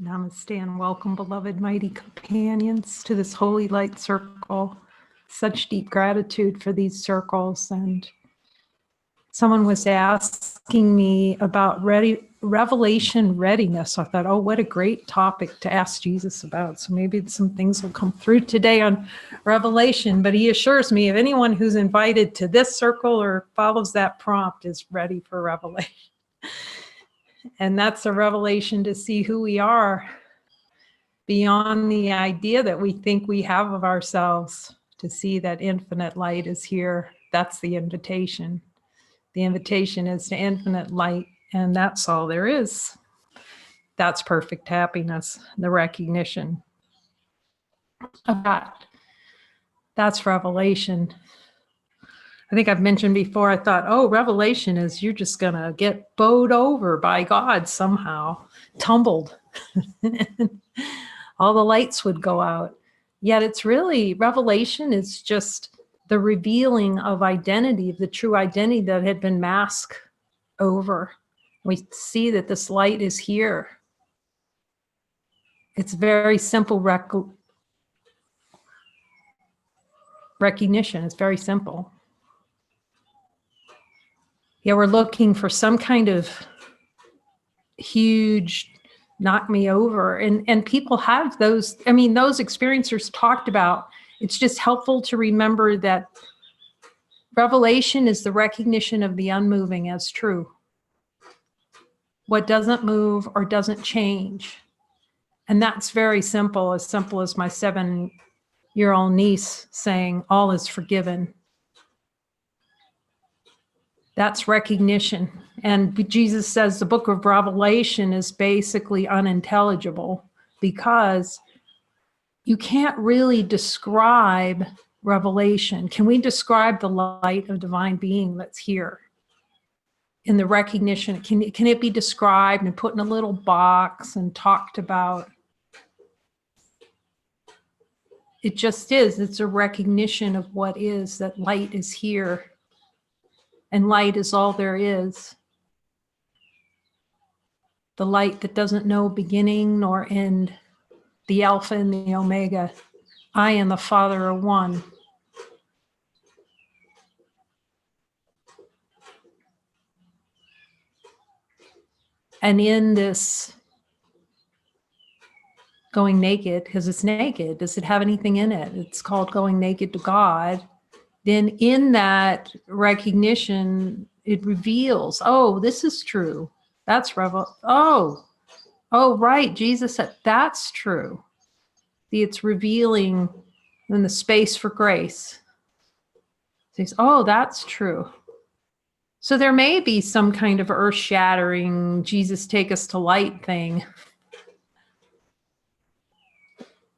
Namaste and welcome, beloved mighty companions, to this holy light circle. Such deep gratitude for these circles. And someone was asking me about revelation readiness. I thought, oh, what a great topic to ask Jesus about. So maybe some things will come through today on revelation. But he assures me if anyone who's invited to this circle or follows that prompt is ready for revelation. And that's a revelation to see who we are beyond the idea that we think we have of ourselves, to see that infinite light is here. That's the invitation. The invitation is to infinite light, and that's all there is. That's perfect happiness, the recognition of that. That's revelation. I think I've mentioned before, I thought, oh, revelation is you're just going to get bowed over by God somehow, tumbled. All the lights would go out. Yet it's really, revelation is just the revealing of identity, of the true identity that had been masked over. We see that this light is here. It's very simple recognition. It's very simple. Yeah, we're looking for some kind of huge knock me over. And people have those, I mean, those experiencers talked about, it's just helpful to remember that revelation is the recognition of the unmoving as true. What doesn't move or doesn't change. And that's very simple as my 7-year-old niece saying, all is forgiven. That's recognition. And Jesus says the book of Revelation is basically unintelligible because you can't really describe revelation. Can we describe the light of divine being that's here? In the recognition, can it be described and put in a little box and talked about? It just is. It's a recognition of what is, that light is here. And light is all there is. The light that doesn't know beginning nor end. The Alpha and the Omega. I and the Father are one. And in this going naked, because it's naked, does it have anything in it? It's called going naked to God. Then in that recognition, it reveals, oh, this is true. That's oh, right. Jesus said, that's true. It's revealing in the space for grace. It says, oh, that's true. So there may be some kind of earth-shattering, Jesus take us to light thing.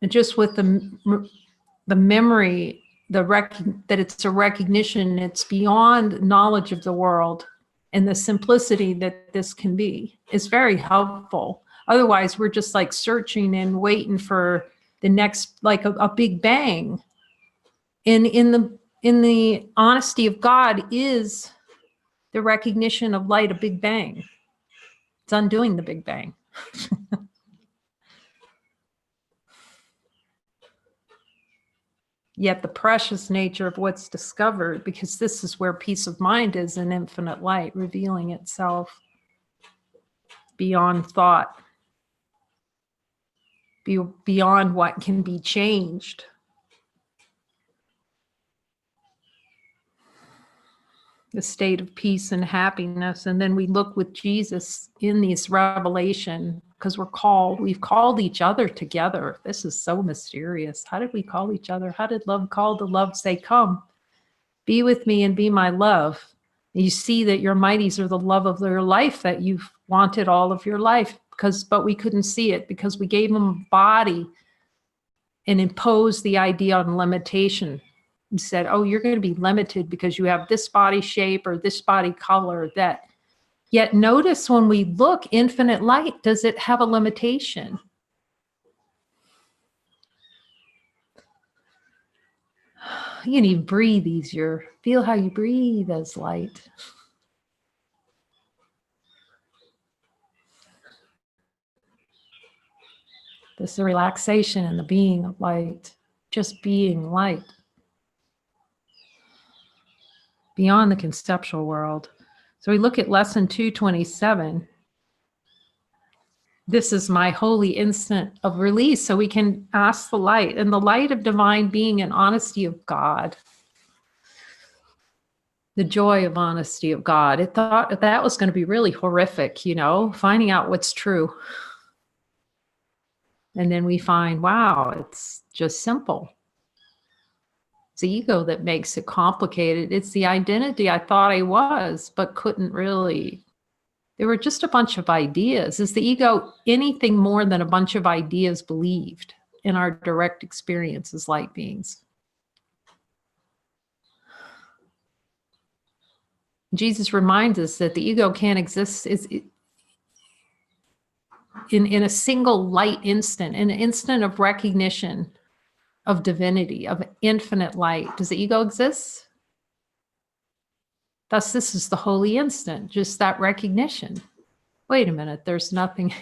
And just with the memory, that it's a recognition, it's beyond knowledge of the world, and the simplicity that this can be is very helpful. Otherwise, we're just like searching and waiting for the next, like a big bang. And in the honesty of God is the recognition of light, a big bang. It's undoing the big bang. Yet the precious nature of what's discovered, because this is where peace of mind is, in infinite light, revealing itself beyond thought, beyond what can be changed. The state of peace and happiness. And then we look with Jesus in this revelation, because we've called each other together. This is so mysterious. How did we call each other? How did love call to love say, come, be with me and be my love? And you see that your mighties are the love of your life that you've wanted all of your life, but we couldn't see it because we gave them a body and imposed the idea on limitation. And said, oh, you're going to be limited because you have this body shape or this body color. That yet notice when we look, infinite light, does it have a limitation? You can even breathe easier. Feel how you breathe as light. This is the relaxation and the being of light, just being light, beyond the conceptual world. So we look at lesson 227. This is my holy instant of release. So we can ask the light, and the light of divine being and honesty of God. The joy of honesty of God. It thought that was going to be really horrific, you know, finding out what's true. And then we find, wow, it's just simple. It's the ego that makes it complicated. It's the identity I thought I was, but couldn't really. They were just a bunch of ideas. Is the ego anything more than a bunch of ideas believed in our direct experience as light beings? Jesus reminds us that the ego can't exist in a single light instant, in an instant of recognition of divinity, of infinite light. Does the ego exist? Thus, this is the holy instant, just that recognition. Wait a minute, there's nothing.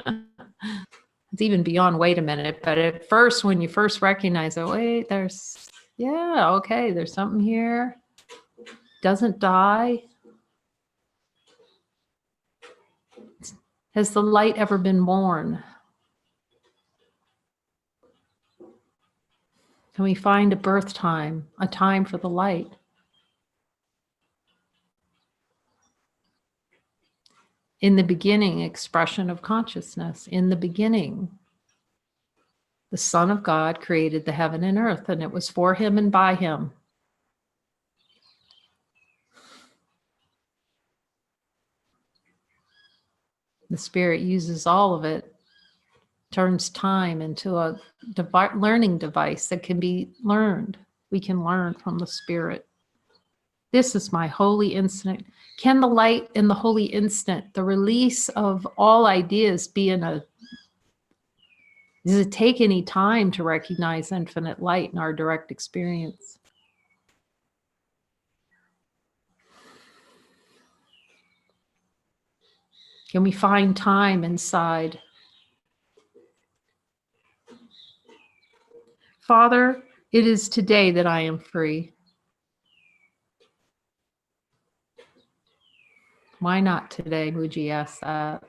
It's even beyond wait a minute, but at first, when you first recognize, oh, wait, there's, yeah, okay, there's something here. Doesn't die. Has the light ever been born? Can we find a birth time, a time for the light? In the beginning, expression of consciousness. In the beginning, the Son of God created the heaven and earth, and it was for him and by him. The Spirit uses all of it, turns time into a learning device that can be learned. We can learn from the Spirit. This is my holy instant. Can the light in the holy instant, the release of all ideas, be in a... Does it take any time to recognize infinite light in our direct experience? Can we find time inside? Father, it is today that I am free. Why not today? Muji asked that.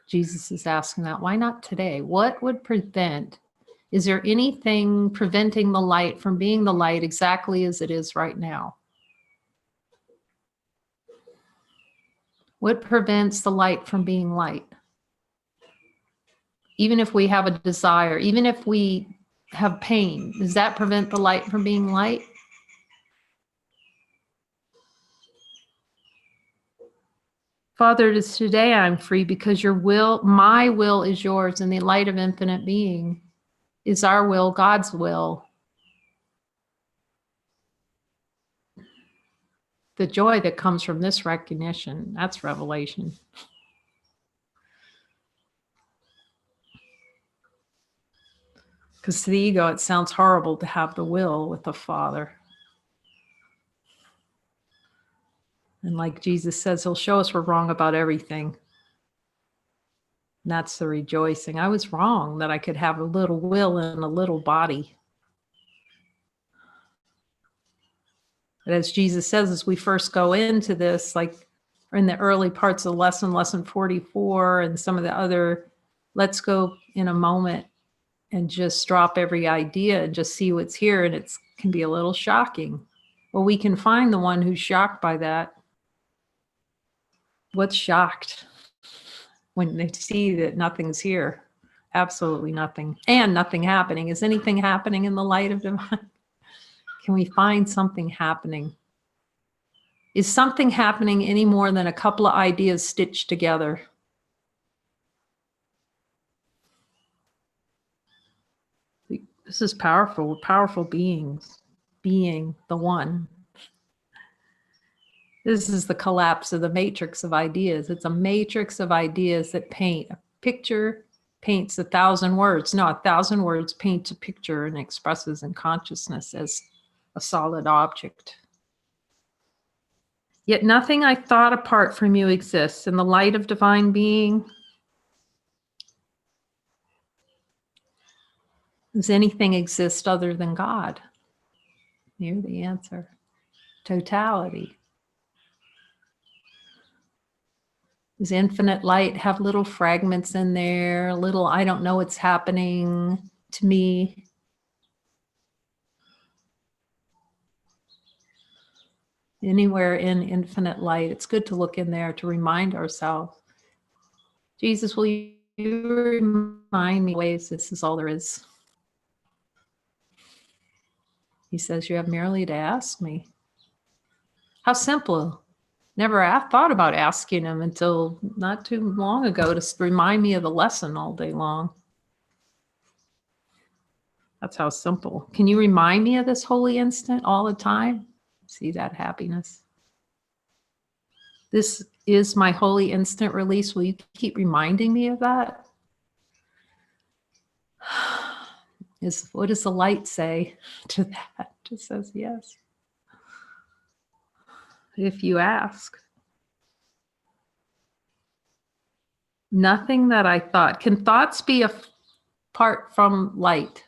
Jesus is asking that. Why not today? What would prevent? Is there anything preventing the light from being the light exactly as it is right now? What prevents the light from being light? Even if we have a desire, even if we have pain, does that prevent the light from being light? Father, it is today I'm free because your will, my will is yours, and the light of infinite being is our will, God's will. The joy that comes from this recognition, that's revelation. Because to the ego, it sounds horrible to have the will with the Father. And like Jesus says, he'll show us we're wrong about everything. And that's the rejoicing. I was wrong that I could have a little will in a little body. But as Jesus says, as we first go into this, like in the early parts of the lesson, lesson 44, and some of the other, let's go in a moment and just drop every idea and just see what's here. And it can be a little shocking. Well, we can find the one who's shocked by that. What's shocked when they see that nothing's here? Absolutely nothing. And nothing happening. Is anything happening in the light of divine? Can we find something happening? Is something happening any more than a couple of ideas stitched together? This is powerful. We're powerful beings, being the one. This is the collapse of the matrix of ideas. It's a matrix of ideas that paint. A picture paints 1,000 words. No, 1,000 words paints a picture and expresses in consciousness as a solid object. Yet nothing I thought apart from you exists. In the light of divine being, Does anything exist other than God? Here's the answer. Totality. Does infinite light have little fragments in there? Little, I don't know what's happening to me. Anywhere in infinite light, it's good to look in there to remind ourselves. Jesus, will you remind me ways this is all there is? He says, you have merely to ask me. How simple. Never thought about asking him until not too long ago to remind me of the lesson all day long. That's how simple. Can you remind me of this holy instant all the time? See that happiness? This is my holy instant release. Will you keep reminding me of that? What does the light say to that? It just says yes. If you ask. Nothing that I thought. Can thoughts be apart from light?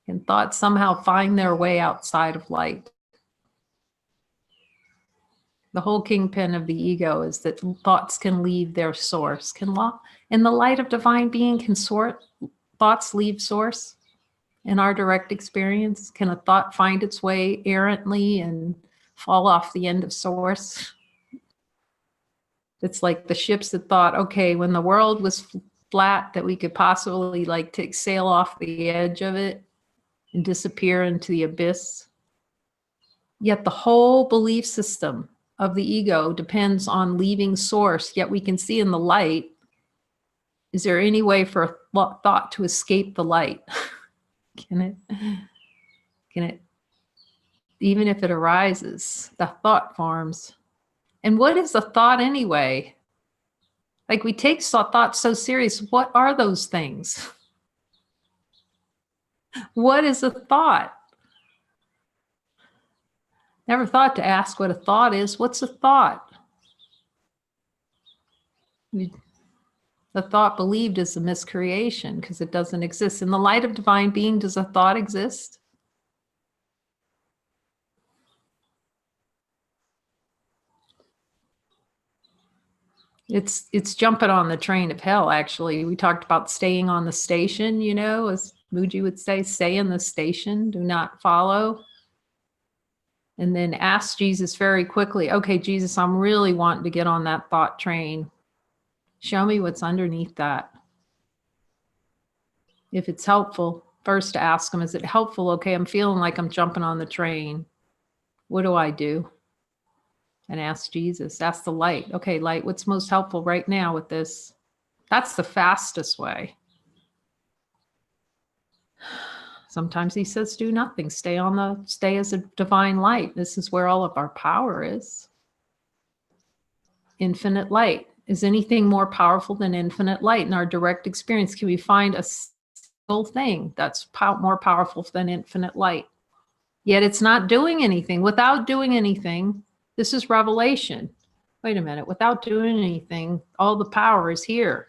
Can thoughts somehow find their way outside of light? The whole kingpin of the ego is that thoughts can leave their source. In the light of divine being, can thoughts leave source? In our direct experience, can a thought find its way errantly and fall off the end of source? It's like the ships that thought, okay, when the world was flat, that we could possibly sail off the edge of it and disappear into the abyss. Yet the whole belief system of the ego depends on leaving source, yet we can see in the light. Is there any way for a thought to escape the light? Can it? Even if it arises, the thought forms. And what is a thought anyway? Like, we take thoughts so serious. What are those things? What is a thought? Never thought to ask what a thought is. What's a thought? The thought believed is a miscreation because it doesn't exist. In the light of divine being, does a thought exist? It's jumping on the train of hell, actually. We talked about staying on the station, as Muji would say, stay in the station, do not follow. And then ask Jesus very quickly, okay, Jesus, I'm really wanting to get on that thought train. Show me what's underneath that. If it's helpful, first ask him, is it helpful? Okay, I'm feeling like I'm jumping on the train. What do I do? And ask Jesus, ask the light. Okay, light, what's most helpful right now with this? That's the fastest way. Sometimes he says, do nothing. Stay as a divine light. This is where all of our power is. Infinite light. Is anything more powerful than infinite light in our direct experience? Can we find a single thing that's more powerful than infinite light? Yet it's not doing anything. Without doing anything, this is revelation. Wait a minute. Without doing anything, all the power is here.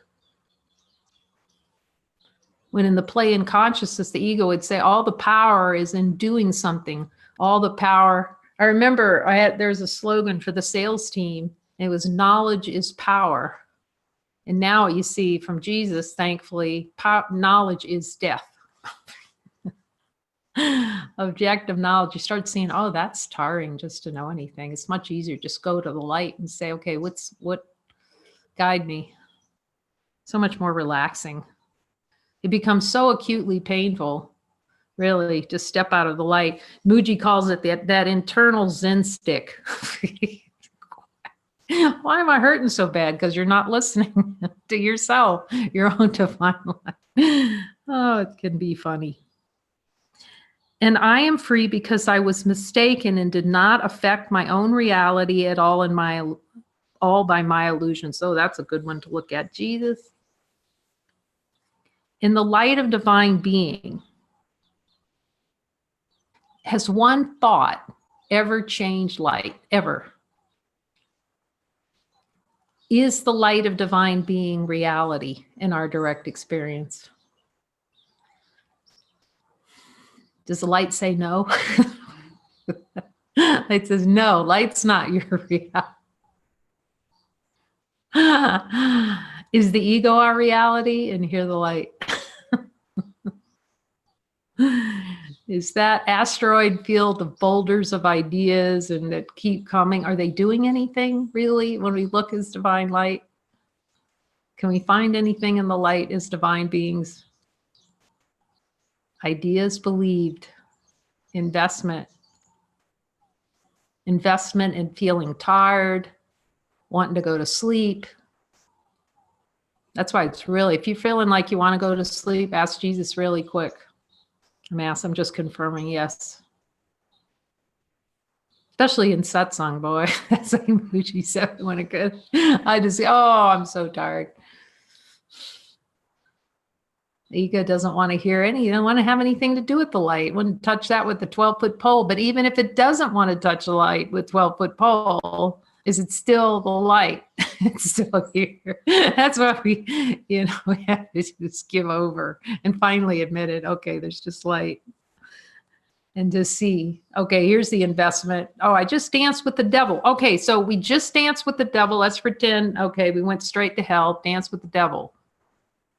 When in the play in consciousness, the ego would say all the power is in doing something. All the power. I remember there's a slogan for the sales team. It was knowledge is power. And now you see from Jesus, thankfully, knowledge is death. Objective knowledge, you start seeing, oh, that's tiring just to know anything. It's much easier. Just go to the light and say, okay, what guide me? So much more relaxing. It becomes so acutely painful, really, to step out of the light. Muji calls it that internal Zen stick. Why am I hurting so bad? Because you're not listening to yourself, your own divine light. Oh, it can be funny. And I am free because I was mistaken and did not affect my own reality at all all by my illusions. So that's a good one to look at. Jesus. In the light of divine being, has one thought ever changed light? Ever? Is the light of divine being reality in our direct experience? Does the light say no? Light says, no, light's not your reality. Is the ego our reality? And hear the light. Is that asteroid field of boulders of ideas and that keep coming, are they doing anything really when we look as divine light? Can we find anything in the light as divine beings? Ideas believed, investment in feeling tired, wanting to go to sleep. That's why it's really, if you're feeling like you want to go to sleep, ask Jesus really quick. I'm just confirming yes. Especially in satsang, boy. That's like Muji said when it could. I just say, oh, I'm so tired. The ego doesn't want to hear you don't want to have anything to do with the light. Wouldn't touch that with the 12-foot pole. But even if it doesn't want to touch the light with 12-foot pole, is it still the light? It's still here. That's why we have to just give over and finally admit it. Okay, there's just light. And to see, okay, here's the investment. Oh, I just danced with the devil. Okay, so we just danced with the devil. Let's pretend, okay, we went straight to hell, danced with the devil.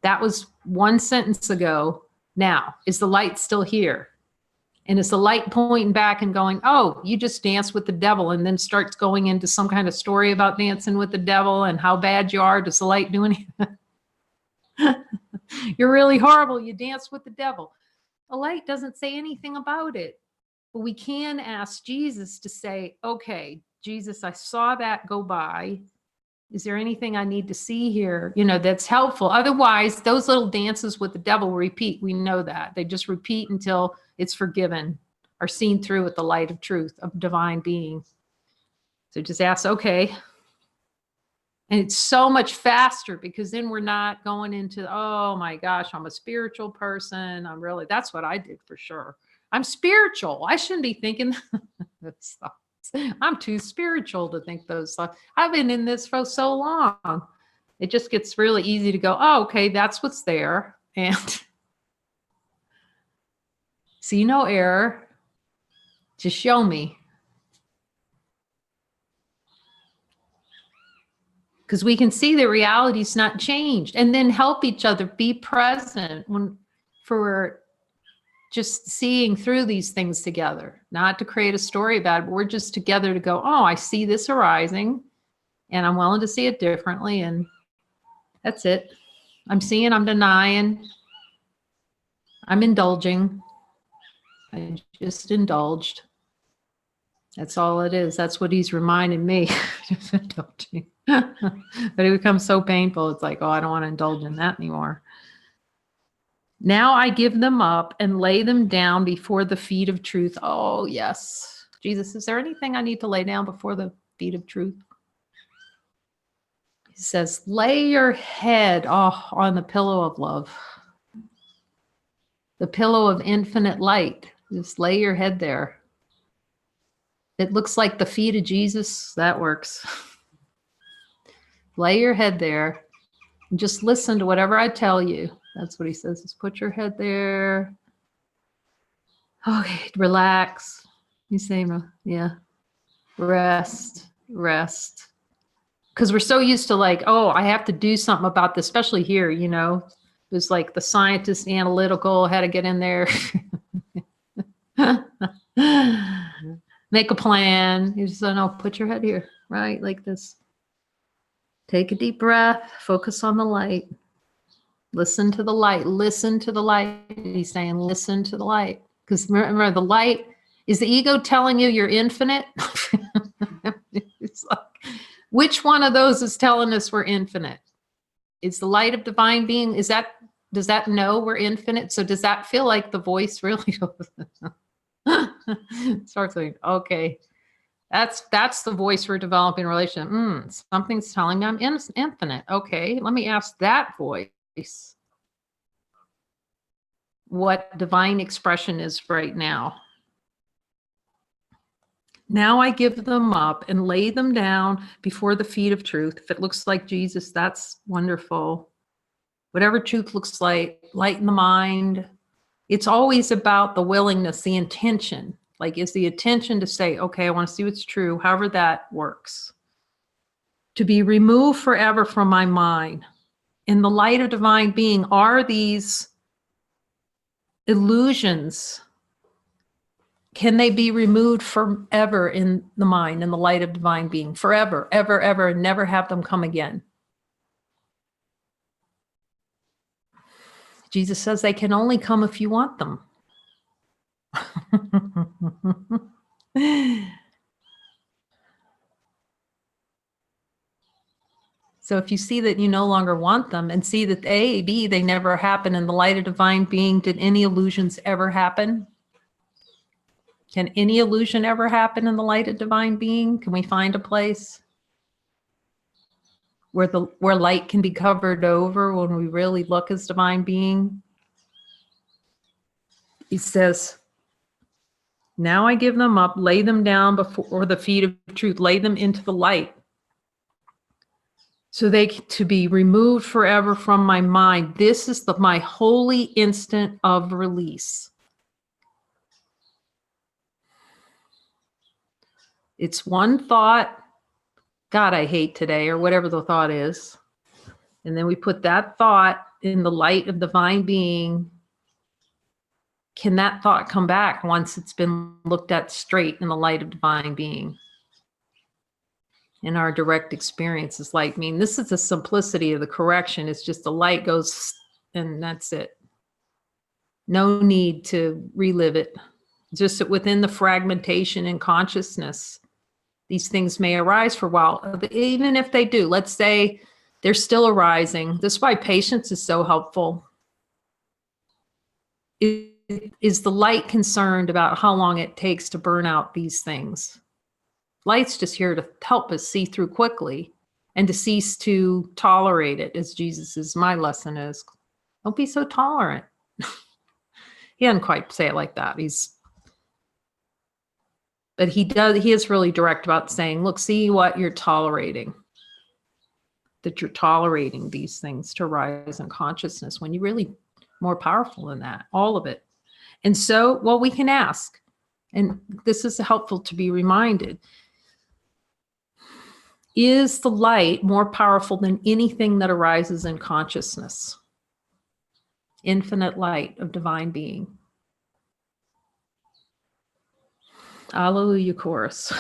That was one sentence ago. Now, is the light still here? And is the light pointing back and going, oh, you just danced with the devil, and then starts going into some kind of story about dancing with the devil and how bad you are? Does the light do anything? You're really horrible. You danced with the devil. The light doesn't say anything about it. But we can ask Jesus to say, okay, Jesus, I saw that go by. Is there anything I need to see here, that's helpful? Otherwise, those little dances with the devil repeat. We know that. They just repeat until it's forgiven or seen through with the light of truth, of divine being. So just ask, okay. And it's so much faster because then we're not going into, oh my gosh, I'm a spiritual person. That's what I did for sure. I'm spiritual. I shouldn't be thinking that stuff. I'm too spiritual to think those thoughts. I've been in this for so long. It just gets really easy to go, oh, okay, that's what's there. And see no error. Just show me. Because we can see the reality's not changed. And then help each other be present for just seeing through these things together, not to create a story about it, but we're just together to go, oh, I see this arising and I'm willing to see it differently. And that's it. I'm seeing, I'm denying, I'm indulging. I just indulged. That's all it is. That's what he's reminding me. Just indulging. But it becomes so painful. It's like, oh, I don't want to indulge in that anymore. Now I give them up and lay them down before the feet of truth. Oh, yes. Jesus, is there anything I need to lay down before the feet of truth? He says, lay your head on the pillow of love. The pillow of infinite light. Just lay your head there. It looks like the feet of Jesus. That works. Lay your head there and just listen to whatever I tell you. That's what he says. Just put your head there. Okay, relax. You say, yeah. Rest. Because we're so used to like, oh, I have to do something about this, especially here, It was like the scientist, analytical, had to get in there. Make a plan. You just don't know, put your head here, right? Like this. Take a deep breath. Focus on the light. Listen to the light. Listen to the light. He's saying, listen to the light. Because remember, the light, is the ego telling you you're infinite? It's like, which one of those is telling us we're infinite? Is the light of divine being, does that know we're infinite? So does that feel like the voice really? Starts thinking, okay, that's the voice we're developing a relationship. Something's telling me I'm infinite. Okay, let me ask that voice what divine expression is right now. Now I give them up and lay them down before the feet of truth. If it looks like Jesus, that's wonderful. Whatever truth looks like, light in the mind, It's always about the willingness, the intention. Like, is the intention to say, okay, I want to see what's true, however that works. To be removed forever from my mind. In the light of divine being, are these illusions, can they be removed forever in the mind, in the light of divine being? Forever, ever, ever, and never have them come again. Jesus says they can only come if you want them. So if you see that you no longer want them and see that A, B, they never happen in the light of divine being, did any illusions ever happen? Can any illusion ever happen in the light of divine being? Can we find a place where light can be covered over when we really look as divine being? He says, now I give them up, lay them down before the feet of truth, lay them into the light. So they to be removed forever from my mind. This is my holy instant of release. It's one thought, God, I hate today, or whatever the thought is. And then we put that thought in the light of divine being. Can that thought come back once it's been looked at straight in the light of divine being? In our direct experiences, like, I mean, this is the simplicity of the correction. It's just the light goes and that's it. No need to relive it. Just that within the fragmentation in consciousness, these things may arise for a while. Even if they do, let's say they're still arising. This is why patience is so helpful. Is the light concerned about how long it takes to burn out these things? Light's just here to help us see through quickly and to cease to tolerate it, as my lesson is. Don't be so tolerant. He doesn't quite say it like that. But he is really direct about saying, look, see what you're tolerating. That you're tolerating these things to rise in consciousness when you're really more powerful than that, all of it. And so, well, we can ask, and this is helpful to be reminded. Is the light more powerful than anything that arises in consciousness? Infinite light of divine being. Alleluia chorus.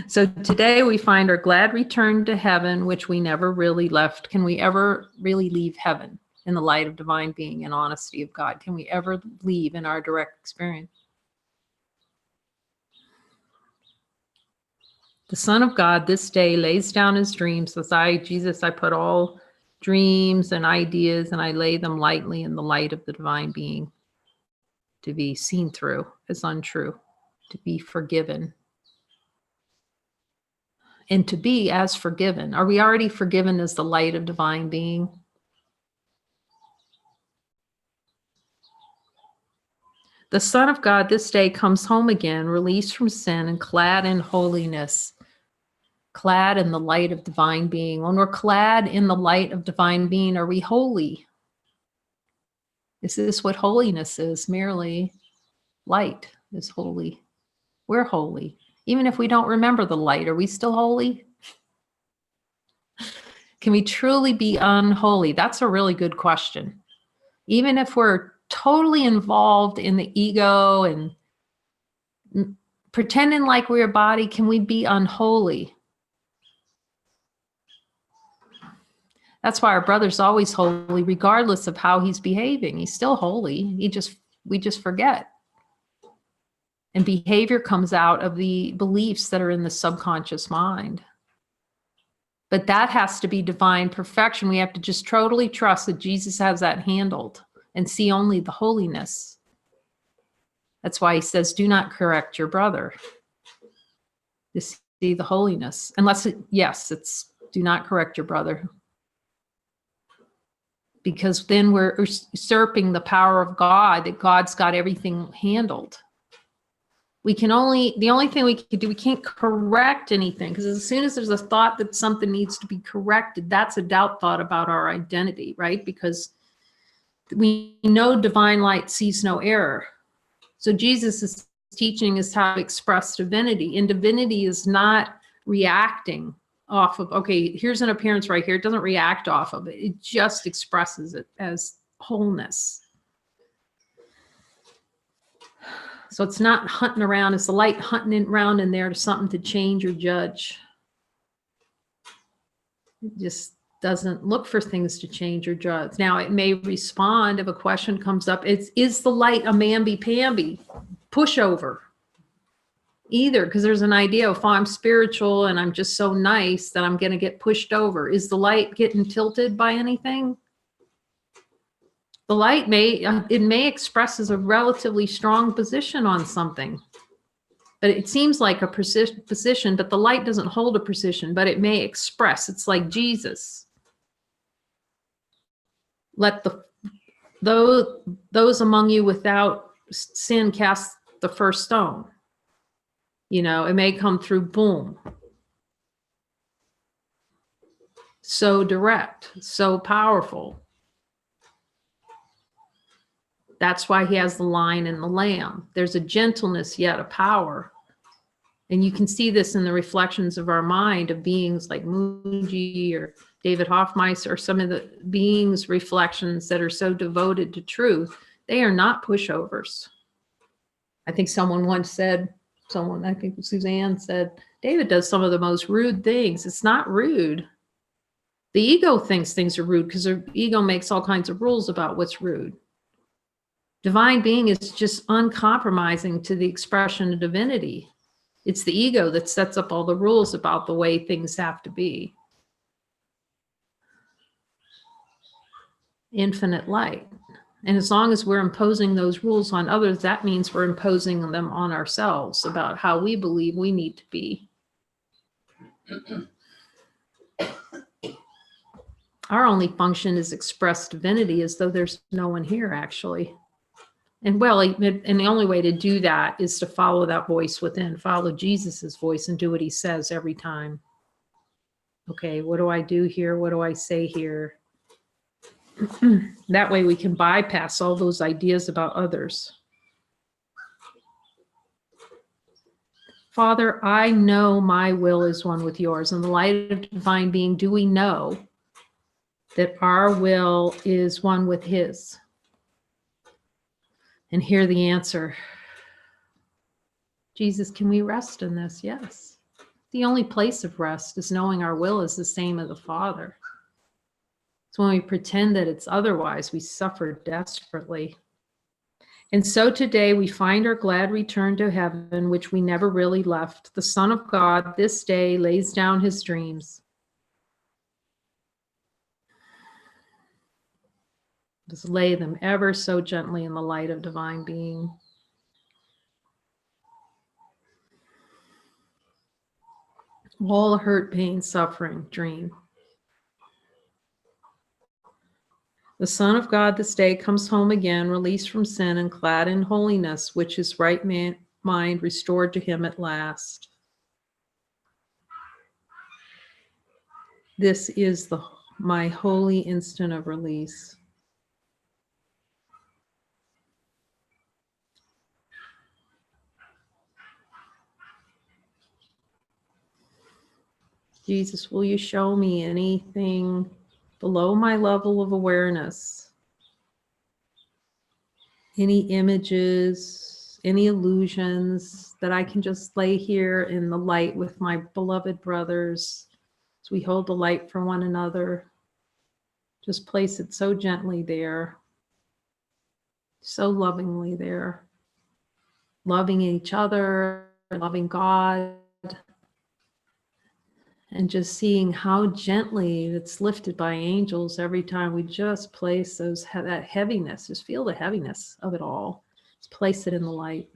So today we find our glad return to heaven, which we never really left. Can we ever really leave heaven in the light of divine being and honesty of God? Can we ever leave in our direct experience? The Son of God this day lays down his dreams. Says, Jesus, I put all dreams and ideas and I lay them lightly in the light of the divine being to be seen through as untrue, to be forgiven, and to be as forgiven. Are we already forgiven as the light of divine being? The Son of God this day comes home again, released from sin and clad in holiness. Clad in the light of divine being. When we're clad in the light of divine being, are we holy? Is this what holiness is? Merely light is holy. We're holy. Even if we don't remember the light, are we still holy? Can we truly be unholy? That's a really good question. Even if we're totally involved in the ego and pretending like we're a body, can we be unholy? That's why our brother's always holy, regardless of how he's behaving. He's still holy. We just forget. And behavior comes out of the beliefs that are in the subconscious mind. But that has to be divine perfection. We have to just totally trust that Jesus has that handled and see only the holiness. That's why he says, do not correct your brother. To see the holiness. Unless, it's do not correct your brother. Because then we're usurping the power of God, that God's got everything handled. The only thing we can do, we can't correct anything, because as soon as there's a thought that something needs to be corrected, that's a doubt thought about our identity, right? Because we know divine light sees no error. So Jesus is teaching us how to express divinity, and divinity is not reacting off of, okay, here's an appearance right here. It doesn't react off of it. It just expresses it as wholeness. So it's not hunting around. It's the light hunting around in there to something to change or judge. It just doesn't look for things to change or judge. Now, it may respond if a question comes up. Is the light a mamby-pamby pushover? Either, because there's an idea of, oh, I'm spiritual and I'm just so nice that I'm going to get pushed over. Is the light getting tilted by anything? The light may express as a relatively strong position on something, but it seems like a position, but the light doesn't hold a position, but it may express. It's like Jesus. Let those among you without sin cast the first stone. You know, it may come through, boom. So direct, so powerful. That's why he has the lion and the lamb. There's a gentleness, yet a power. And you can see this in the reflections of our mind of beings like Muji or David Hoffmeister, or some of the beings' reflections that are so devoted to truth. They are not pushovers. I think someone once said, I think Suzanne said, David does some of the most rude things. It's not rude. The ego thinks things are rude because their ego makes all kinds of rules about what's rude. Divine being is just uncompromising to the expression of divinity. It's the ego that sets up all the rules about the way things have to be. Infinite light. And as long as we're imposing those rules on others, that means we're imposing them on ourselves about how we believe we need to be. Our only function is express divinity, as though there's no one here, actually. And well, and the only way to do that is to follow that voice within, follow Jesus's voice and do what he says every time. Okay, what do I do here? What do I say here? That way we can bypass all those ideas about others. Father, I know my will is one with yours. In the light of divine being, do we know that our will is one with his? And hear the answer. Jesus, can we rest in this? Yes. The only place of rest is knowing our will is the same as the Father. So when we pretend that it's otherwise, we suffer desperately. And so today we find our glad return to heaven, which we never really left. The Son of God this day lays down his dreams. Just lay them ever so gently in the light of divine being. All hurt, pain, suffering, dream. The Son of God this day comes home again, released from sin and clad in holiness, which his right mind restored to him at last. This is my holy instant of release. Jesus, will you show me anything below my level of awareness? Any images, any illusions that I can just lay here in the light with my beloved brothers as we hold the light for one another. Just place it so gently there, so lovingly there, loving each other, loving God, and just seeing how gently it's lifted by angels every time we just place that heaviness. Just feel the heaviness of it all. Just place it in the light.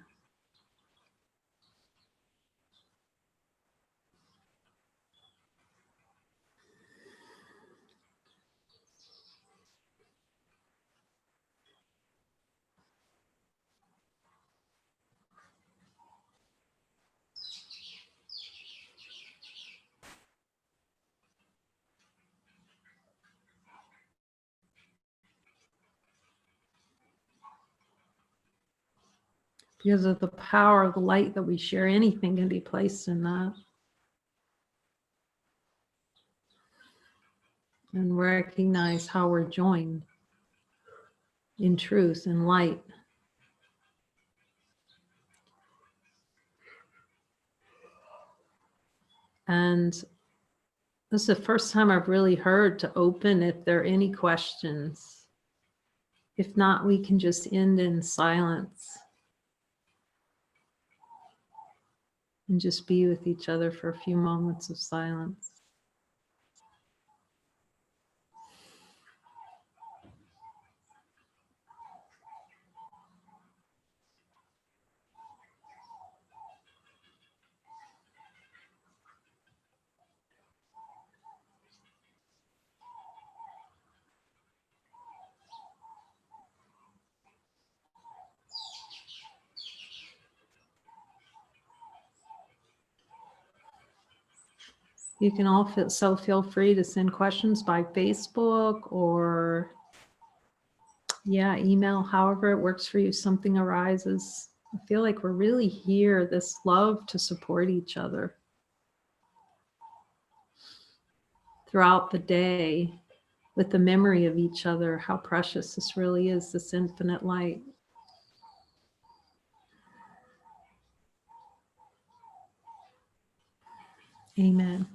Because of the power of the light that we share, anything can be placed in that. And recognize how we're joined in truth and light. And this is the first time I've really heard to open if there are any questions. If not, we can just end in silence and just be with each other for a few moments of silence. You can also feel free to send questions by Facebook or email, however it works for you. Something arises. I feel like we're really here, this love to support each other throughout the day, with the memory of each other, how precious this really is, this infinite light. Amen.